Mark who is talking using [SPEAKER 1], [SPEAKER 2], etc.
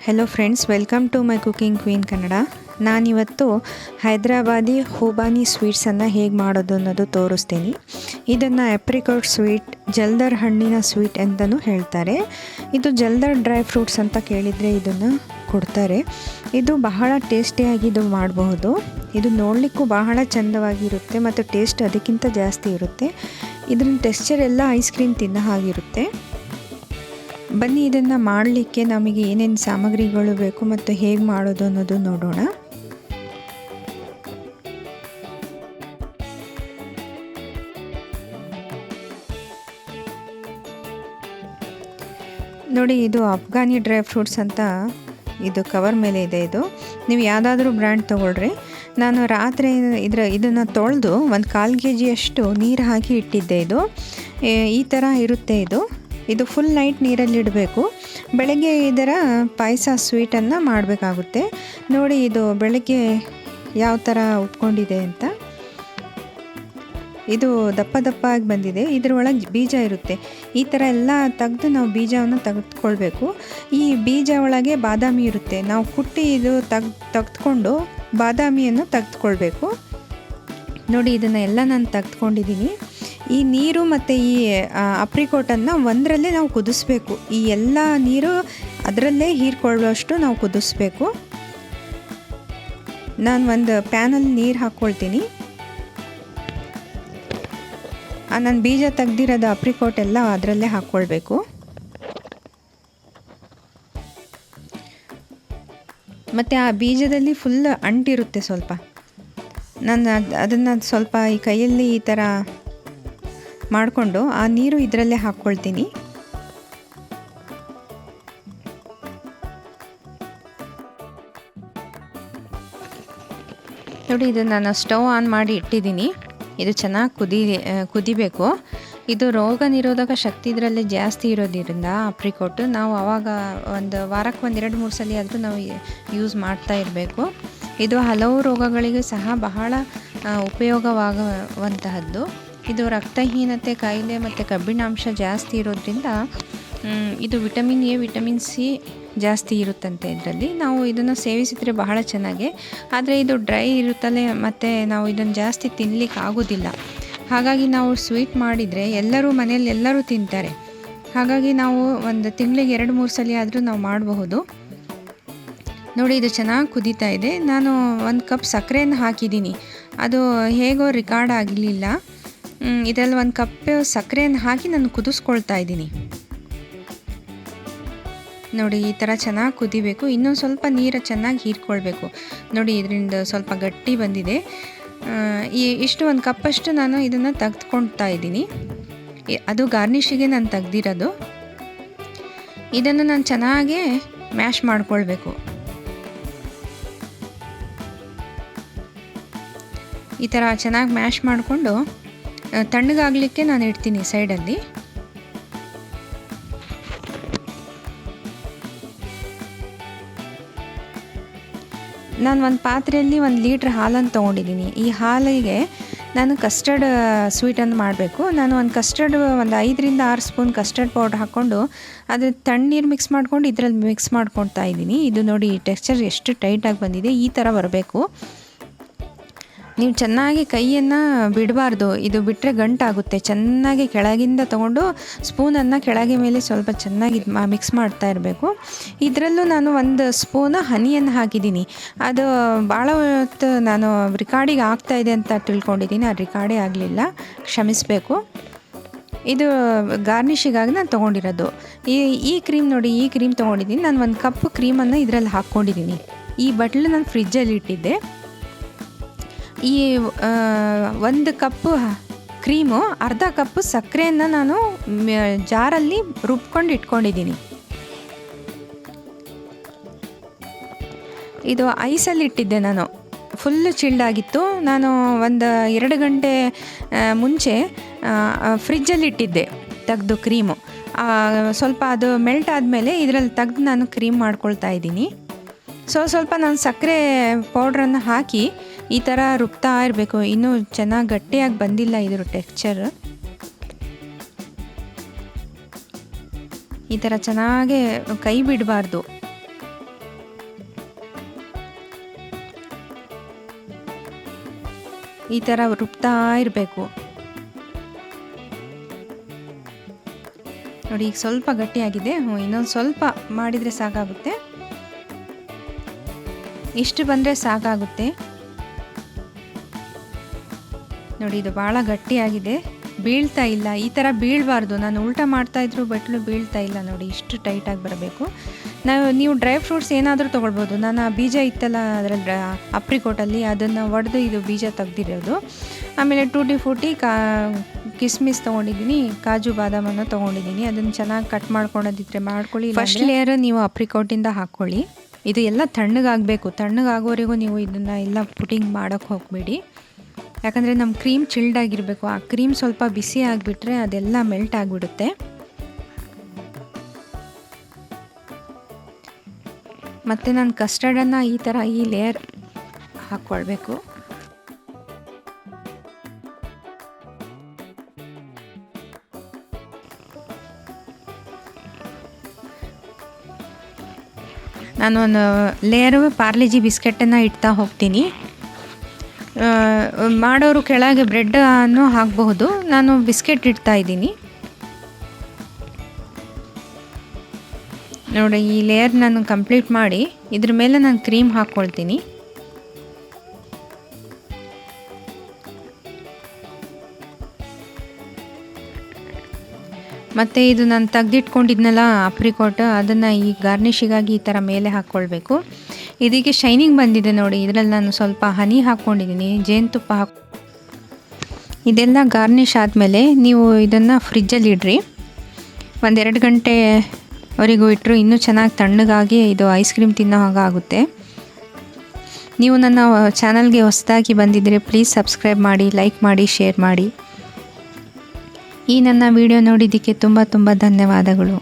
[SPEAKER 1] Hello friends, welcome to my cooking queen Kannada. ನಾನಿವತ್ತು ಹೈದರಾಬಾದಿ ಖುಬಾನಿ ಸ್ವೀಟ್ಸನ್ನು ಹೇಗೆ ಮಾಡೋದು ಅನ್ನೋದು ತೋರಿಸ್ತೀನಿ. ಇದನ್ನು ಆಪ್ರಿಕಾಟ್ ಸ್ವೀಟ್, ಜಲ್ದರ್ ಹಣ್ಣಿನ ಸ್ವೀಟ್ ಅಂತಲೂ ಹೇಳ್ತಾರೆ. ಇದು ಜಲ್ದರ್ ಡ್ರೈ ಫ್ರೂಟ್ಸ್ ಅಂತ ಕೇಳಿದರೆ ಇದನ್ನು ಕೊಡ್ತಾರೆ. ಇದು ಬಹಳ ಟೇಸ್ಟಿಯಾಗಿ ಇದು ಮಾಡಬಹುದು. ಇದು ನೋಡಲಿಕ್ಕೂ ಬಹಳ ಚೆಂದವಾಗಿರುತ್ತೆ ಮತ್ತು ಟೇಸ್ಟ್ ಅದಕ್ಕಿಂತ ಜಾಸ್ತಿ ಇರುತ್ತೆ. ಇದ್ರ ಟೆಕ್ಸ್ಚರ್ ಎಲ್ಲ ಐಸ್ ಕ್ರೀಮ್ ತಿನ್ನೋ ಹಾಗಿರುತ್ತೆ. ಬನ್ನಿ, ಇದನ್ನು ಮಾಡಲಿಕ್ಕೆ ನಮಗೆ ಏನೇನು ಸಾಮಗ್ರಿಗಳು ಬೇಕು ಮತ್ತು ಹೇಗೆ ಮಾಡೋದು ಅನ್ನೋದು ನೋಡೋಣ. ನೋಡಿ, ಇದು ಅಫ್ಘಾನಿ ಡ್ರೈ ಫ್ರೂಟ್ಸ್ ಅಂತ ಇದು ಕವರ್ ಮೇಲೆ ಇದೆ. ಇದು ನೀವು ಯಾವುದಾದ್ರೂ ಬ್ರ್ಯಾಂಡ್ ತೊಗೊಳ್ರಿ. ನಾನು ರಾತ್ರಿ ಇದನ್ನು ತೊಳೆದು ಒಂದು 1/4 kg ನೀರು ಹಾಕಿ ಇಟ್ಟಿದ್ದೆ. ಇದು ಈ ಥರ ಇರುತ್ತೆ. ಇದು ಫುಲ್ ನೈಟ್ ನೀರಲ್ಲಿ ಇಡಬೇಕು. ಬೆಳಗ್ಗೆ ಇದರ ಪಾಯಸ ಸ್ವೀಟನ್ನು ಮಾಡಬೇಕಾಗುತ್ತೆ. ನೋಡಿ, ಇದು ಬೆಳಗ್ಗೆ ಯಾವ ಥರ ಉಟ್ಕೊಂಡಿದೆ ಅಂತ. ಇದು ದಪ್ಪ ದಪ್ಪ ಆಗಿ ಬಂದಿದೆ. ಇದರೊಳಗೆ ಬೀಜ ಇರುತ್ತೆ. ಈ ಥರ ಎಲ್ಲ ತೆಗೆದು ನಾವು ಬೀಜವನ್ನು ತೆಗೆದುಕೊಳ್ಬೇಕು. ಈ ಬೀಜ ಒಳಗೆ ಬಾದಾಮಿ ಇರುತ್ತೆ. ನಾವು ಕುಟ್ಟಿ ಇದು ತೆಗೆದುಕೊಂಡು ಬಾದಾಮಿಯನ್ನು ತೆಗೆದುಕೊಳ್ಬೇಕು. ನೋಡಿ, ಇದನ್ನು ಎಲ್ಲ ನಾನು ತೆಗೆದುಕೊಂಡಿದ್ದೀನಿ. ಈ ನೀರು ಮತ್ತು ಈ ಅಪ್ರಿಕೋಟನ್ನು ಒಂದರಲ್ಲೇ ನಾವು ಕುದಿಸ್ಬೇಕು. ಈ ಎಲ್ಲ ನೀರು ಅದರಲ್ಲೇ ಹೀರ್ಕೊಳ್ಳೋಷ್ಟು ನಾವು ಕುದಿಸ್ಬೇಕು. ನಾನು ಒಂದು ಪ್ಯಾನಲ್ಲಿ ನೀರು ಹಾಕ್ಕೊಳ್ತೀನಿ. ನಾನು ಬೀಜ ತೆಗ್ದಿರೋದು ಅಪ್ರಿಕೋಟ್ ಎಲ್ಲ ಅದರಲ್ಲೇ ಹಾಕ್ಕೊಳ್ಬೇಕು. ಮತ್ತು ಆ ಬೀಜದಲ್ಲಿ ಫುಲ್ ಅಂಟಿರುತ್ತೆ ಸ್ವಲ್ಪ. ನಾನು ಅದನ್ನು ಸ್ವಲ್ಪ ಈ ಕೈಯಲ್ಲಿ ಈ ಥರ ಮಾಡಿಕೊಂಡು ಆ ನೀರು ಇದರಲ್ಲೇ ಹಾಕ್ಕೊಳ್ತೀನಿ. ನೋಡಿ, ಇದು ನಾನು ಸ್ಟವ್ ಆನ್ ಮಾಡಿ ಇಟ್ಟಿದ್ದೀನಿ. ಇದು ಚೆನ್ನಾಗಿ ಕುದಿಬೇಕು. ಇದು ರೋಗ ನಿರೋಧಕ ಶಕ್ತಿ ಇದರಲ್ಲಿ ಜಾಸ್ತಿ ಇರೋದ್ರಿಂದ ಅಪ್ರಿಕೋಟು ನಾವು ಆವಾಗ ಒಂದು ವಾರಕ್ಕೆ 1-2-3 ಸಲ ಆದರೂ ನಾವು ಯೂಸ್ ಮಾಡ್ತಾ ಇರಬೇಕು. ಇದು ಹಲವು ರೋಗಗಳಿಗೆ ಸಹ ಬಹಳ ಉಪಯೋಗವಾಗುವಂತಹದ್ದು. ಇದು ರಕ್ತಹೀನತೆ ಕಾಯಿಲೆ ಮತ್ತು ಕಬ್ಬಿಣಾಂಶ ಜಾಸ್ತಿ ಇರೋದ್ರಿಂದ ಇದು ವಿಟಮಿನ್ ಎ, ವಿಟಮಿನ್ ಸಿ ಜಾಸ್ತಿ ಇರುತ್ತಂತೆ ಇದರಲ್ಲಿ. ನಾವು ಇದನ್ನು ಸೇವಿಸಿದರೆ ಬಹಳ ಚೆನ್ನಾಗಿ. ಆದರೆ ಇದು ಡ್ರೈ ಇರುತ್ತಲೇ ಮತ್ತು ನಾವು ಇದನ್ನು ಜಾಸ್ತಿ ತಿನ್ನಲಿಕ್ಕೆ ಆಗೋದಿಲ್ಲ. ಹಾಗಾಗಿ ನಾವು ಸ್ವೀಟ್ ಮಾಡಿದರೆ ಮನೆಯಲ್ಲಿ ಎಲ್ಲರೂ ತಿಂತಾರೆ. ಹಾಗಾಗಿ ನಾವು ಒಂದು ತಿಂಗಳಿಗೆ 2-3 ಸಲ ಆದರೂ ನಾವು ಮಾಡಬಹುದು. ನೋಡಿ, ಇದು ಚೆನ್ನಾಗಿ ಕುದೀತಾ ಇದೆ. ನಾನು 1 ಕಪ್ ಸಕ್ಕರೆಯನ್ನು ಹಾಕಿದ್ದೀನಿ. ಅದು ಹೇಗೋ ರೆಕಾರ್ಡ್ ಆಗಲಿಲ್ಲ. ಇದರಲ್ಲಿ 1 ಕಪ್ ಸಕ್ಕರೆಯನ್ನು ಹಾಕಿ ನಾನು ಕುದಿಸ್ಕೊಳ್ತಾ ಇದ್ದೀನಿ. ನೋಡಿ, ಈ ಥರ ಚೆನ್ನಾಗಿ ಕುದಿಬೇಕು. ಇನ್ನೂ ಸ್ವಲ್ಪ ನೀರು ಚೆನ್ನಾಗಿ ಹೀರ್ಕೊಳ್ಬೇಕು. ನೋಡಿ, ಇದರಿಂದ ಸ್ವಲ್ಪ ಗಟ್ಟಿ ಬಂದಿದೆ. ಇಷ್ಟು 1 ಕಪ್ಪಷ್ಟು ನಾನು ಇದನ್ನು ತೆಗೆದುಕೊಳ್ತಾ ಇದ್ದೀನಿ. ಅದು ಗಾರ್ನಿಷಿಗೆ ನಾನು ತೆಗ್ದಿರೋದು. ಇದನ್ನು ನಾನು ಚೆನ್ನಾಗಿ ಮ್ಯಾಶ್ ಮಾಡ್ಕೊಳ್ಬೇಕು. ಈ ಥರ ಚೆನ್ನಾಗಿ ಮ್ಯಾಶ್ ಮಾಡಿಕೊಂಡು ತಣ್ಣಗಾಗಲಿಕ್ಕೆ ನಾನು ಇಡ್ತೀನಿ ಸೈಡಲ್ಲಿ. ನಾನು ಒಂದು ಪಾತ್ರೆಯಲ್ಲಿ 1 ಲೀಟ್ರ್ ಹಾಲನ್ನು ತೊಗೊಂಡಿದ್ದೀನಿ. ಈ ಹಾಲಿಗೆ ನಾನು ಕಸ್ಟರ್ಡ್ ಸ್ವೀಟನ್ನು ಮಾಡಬೇಕು. ನಾನು ಒಂದು 5-6 ಸ್ಪೂನ್ ಕಸ್ಟರ್ಡ್ ಪೌಡ್ರ್ ಹಾಕ್ಕೊಂಡು ಅದು ತಣ್ಣೀರು ಮಿಕ್ಸ್ ಮಾಡ್ಕೊಂಡು ಇದರಲ್ಲಿ ಮಿಕ್ಸ್ ಮಾಡ್ಕೊಳ್ತಾ ಇದ್ದೀನಿ. ಇದು ನೋಡಿ, ಟೆಕ್ಸ್ಚರ್ ಎಷ್ಟು ಟೈಟಾಗಿ ಬಂದಿದೆ. ಈ ಥರ ಬರಬೇಕು. ನೀವು ಚೆನ್ನಾಗಿ ಕೈಯನ್ನು ಬಿಡಬಾರ್ದು. ಇದು ಬಿಟ್ಟರೆ ಗಂಟಾಗುತ್ತೆ. ಚೆನ್ನಾಗಿ ಕೆಳಗಿಂದ ತೊಗೊಂಡು ಸ್ಪೂನನ್ನು ಕೆಳಗೆ ಮೇಲೆ ಸ್ವಲ್ಪ ಚೆನ್ನಾಗಿ ಮಿಕ್ಸ್ ಮಾಡ್ತಾ ಇರಬೇಕು. ಇದರಲ್ಲೂ ನಾನು 1 ಸ್ಪೂನ್ ಹನಿಯನ್ನು ಹಾಕಿದ್ದೀನಿ. ಅದು ಭಾಳ ಹೊತ್ತು ನಾನು ರಿಕಾರ್ಡಿಗೆ ಆಗ್ತಾಯಿದೆ ಅಂತ ತಿಳ್ಕೊಂಡಿದ್ದೀನಿ. ಅದು ರಿಕಾರ್ಡೇ ಆಗಲಿಲ್ಲ, ಕ್ಷಮಿಸಬೇಕು. ಇದು ಗಾರ್ನಿಷಿಗಾಗಿ ನಾನು ತೊಗೊಂಡಿರೋದು. ಈ ಕ್ರೀಮ್ ನೋಡಿ, ಈ ಕ್ರೀಮ್ ತೊಗೊಂಡಿದ್ದೀನಿ. ನಾನು 1 ಕಪ್ ಕ್ರೀಮನ್ನು ಇದರಲ್ಲಿ ಹಾಕ್ಕೊಂಡಿದ್ದೀನಿ. ಈ ಬಟ್ಲು ನಾನು ಫ್ರಿಜ್ಜಲ್ಲಿ ಇಟ್ಟಿದ್ದೆ. ಈ 1 ಕಪ್ಪು ಕ್ರೀಮು, ಅರ್ಧ ಕಪ್ಪು ಸಕ್ಕರೆಯನ್ನು ನಾನು ಜಾರಲ್ಲಿ ರುಬ್ಕೊಂಡು ಇಟ್ಕೊಂಡಿದ್ದೀನಿ. ಇದು ಐಸಲ್ಲಿ ಇಟ್ಟಿದ್ದೆ. ನಾನು ಫುಲ್ ಚಿಲ್ಡ್ ಆಗಿತ್ತು. ನಾನು ಒಂದು 2 ಗಂಟೆ ಮುಂಚೆ ಫ್ರಿಜ್ಜಲ್ಲಿ ಇಟ್ಟಿದ್ದೆ ತೆಗೆದು ಕ್ರೀಮು. ಸ್ವಲ್ಪ ಅದು ಮೆಲ್ಟ್ ಆದಮೇಲೆ ಇದರಲ್ಲಿ ತೆಗೆದು ನಾನು ಕ್ರೀಮ್ ಮಾಡ್ಕೊಳ್ತಾ ಇದ್ದೀನಿ. ಸ್ವಲ್ಪ ನಾನು ಸಕ್ಕರೆ ಪೌಡ್ರನ್ನು ಹಾಕಿ ಈ ಥರ ರುಬ್ತಾ ಇರಬೇಕು. ಇನ್ನೂ ಚೆನ್ನಾಗಿ ಗಟ್ಟಿಯಾಗಿ ಬಂದಿಲ್ಲ ಇದ್ರ ಟೆಕ್ಸ್ಚರ್. ಈ ಥರ ಚೆನ್ನಾಗಿ ಕೈ ಬಿಡಬಾರ್ದು. ಈ ಥರ ರುಬ್ತಾ ಇರಬೇಕು. ನೋಡಿ ಈಗ ಸ್ವಲ್ಪ ಗಟ್ಟಿಯಾಗಿದೆ. ಇನ್ನೊಂದು ಸ್ವಲ್ಪ ಮಾಡಿದರೆ ಸಾಕಾಗುತ್ತೆ. ಇಷ್ಟು ಬಂದರೆ ಸಾಕಾಗುತ್ತೆ. ನೋಡಿ ಇದು ಭಾಳ ಗಟ್ಟಿಯಾಗಿದೆ, ಬೀಳ್ತಾ ಇಲ್ಲ. ಈ ಥರ ಬೀಳಬಾರ್ದು. ನಾನು ಉಲ್ಟಾ ಮಾಡ್ತಾಯಿದ್ರು ಬಟ್ಲು ಬೀಳ್ತಾ ಇಲ್ಲ. ನೋಡಿ ಇಷ್ಟು ಟೈಟಾಗಿ ಬರಬೇಕು. ನೀವು ಡ್ರೈ ಫ್ರೂಟ್ಸ್ ಏನಾದರೂ ತೊಗೊಳ್ಬೋದು. ನಾನು ಆ ಬೀಜ ಇತ್ತಲ್ಲ ಅದರಲ್ಲಿ ಅಪ್ರಿಕೋಟಲ್ಲಿ, ಅದನ್ನು ಒಡೆದು ಇದು ಬೀಜ ತೆಗ್ದಿರೋದು. ಆಮೇಲೆ ಟೂಟಿ ಫೂಟಿ ಕಿಸ್ಮಿಸ್ ತೊಗೊಂಡಿದ್ದೀನಿ, ಕಾಜು ಬಾದಾಮನ್ನು ತೊಗೊಂಡಿದ್ದೀನಿ. ಅದನ್ನು ಚೆನ್ನಾಗಿ ಕಟ್ ಮಾಡ್ಕೊಳೋದಿದ್ರೆ ಮಾಡ್ಕೊಳ್ಳಿ. ಫಸ್ಟ್ ಲೇಯರ್ ನೀವು ಅಪ್ರಿಕೋಟಿಂದ ಹಾಕ್ಕೊಳ್ಳಿ. ಇದು ಎಲ್ಲ ತಣ್ಣಗಾಗಬೇಕು. ತಣ್ಣಗಾಗೋವರೆಗೂ ನೀವು ಇದನ್ನು ಎಲ್ಲ ಪುಟಿಂಗ್ ಮಾಡೋಕ್ಕೆ ಹೋಗಬೇಡಿ. ಯಾಕಂದರೆ ನಮ್ಮ ಕ್ರೀಮ್ ಚಿಲ್ಡ್ ಆಗಿರಬೇಕು. ಆ ಕ್ರೀಮ್ ಸ್ವಲ್ಪ ಬಿಸಿ ಆಗಿಬಿಟ್ರೆ ಅದೆಲ್ಲ ಮೆಲ್ಟ್ ಆಗಿಬಿಡುತ್ತೆ. ಮತ್ತು ನಾನು ಕಸ್ಟರ್ಡನ್ನು ಈ ಥರ ಈ ಲೇಯರ್ ಹಾಕ್ಕೊಳ್ಬೇಕು. ನಾನು ಒಂದು ಲೇಯರು ಪಾರ್ಲೆಜಿ ಬಿಸ್ಕೆಟನ್ನು ಇಡ್ತಾ ಹೋಗ್ತೀನಿ. ಮಾಡೋರು ಕೆಳಗೆ ಬ್ರೆಡ್ಡನ್ನು ಹಾಕಬಹುದು. ನಾನು ಬಿಸ್ಕೆಟ್ ಇಡ್ತಾ ಇದ್ದೀನಿ. ನೋಡಿ ಈ ಲೇಯರ್ ನಾನು ಕಂಪ್ಲೀಟ್ ಮಾಡಿ ಇದ್ರ ಮೇಲೆ ನಾನು ಕ್ರೀಮ್ ಹಾಕ್ಕೊಳ್ತೀನಿ. ಮತ್ತು ಇದು ನಾನು ತೆಗ್ದಿಟ್ಕೊಂಡಿದ್ನಲ್ಲ ಅಪ್ರಿಕೋಟ್, ಅದನ್ನು ಈ ಗಾರ್ನಿಷಿಗಾಗಿ ಈ ಥರ ಮೇಲೆ ಹಾಕ್ಕೊಳ್ಬೇಕು. ಇದಕ್ಕೆ ಶೈನಿಂಗ್ ಬಂದಿದೆ ನೋಡಿ. ಇದರಲ್ಲಿ ನಾನು ಸ್ವಲ್ಪ ಹನಿ ಹಾಕ್ಕೊಂಡಿದ್ದೀನಿ, ಜೇನುತುಪ್ಪ ಇದೆಲ್ಲ ಗಾರ್ನಿಷ್ ಆದಮೇಲೆ ನೀವು ಇದನ್ನು ಫ್ರಿಜ್ಜಲ್ಲಿ ಇಡ್ರಿ. 1-2 ಗಂಟೆವರೆಗೂ ಇಟ್ಟರು ಇನ್ನೂ ಚೆನ್ನಾಗಿ ತಣ್ಣಗಾಗಿ ಇದು ಐಸ್ ಕ್ರೀಮ್ ತಿನ್ನೋ ಹಾಗೆ ಆಗುತ್ತೆ. ನೀವು ನನ್ನ ಚಾನಲ್ಗೆ ಹೊಸದಾಗಿ ಬಂದಿದ್ದರೆ ಪ್ಲೀಸ್ ಸಬ್ಸ್ಕ್ರೈಬ್ ಮಾಡಿ, ಲೈಕ್ ಮಾಡಿ, ಶೇರ್ ಮಾಡಿ. ಈ ನನ್ನ ವಿಡಿಯೋ ನೋಡಿದ್ದಕ್ಕೆ ತುಂಬ ಧನ್ಯವಾದಗಳು.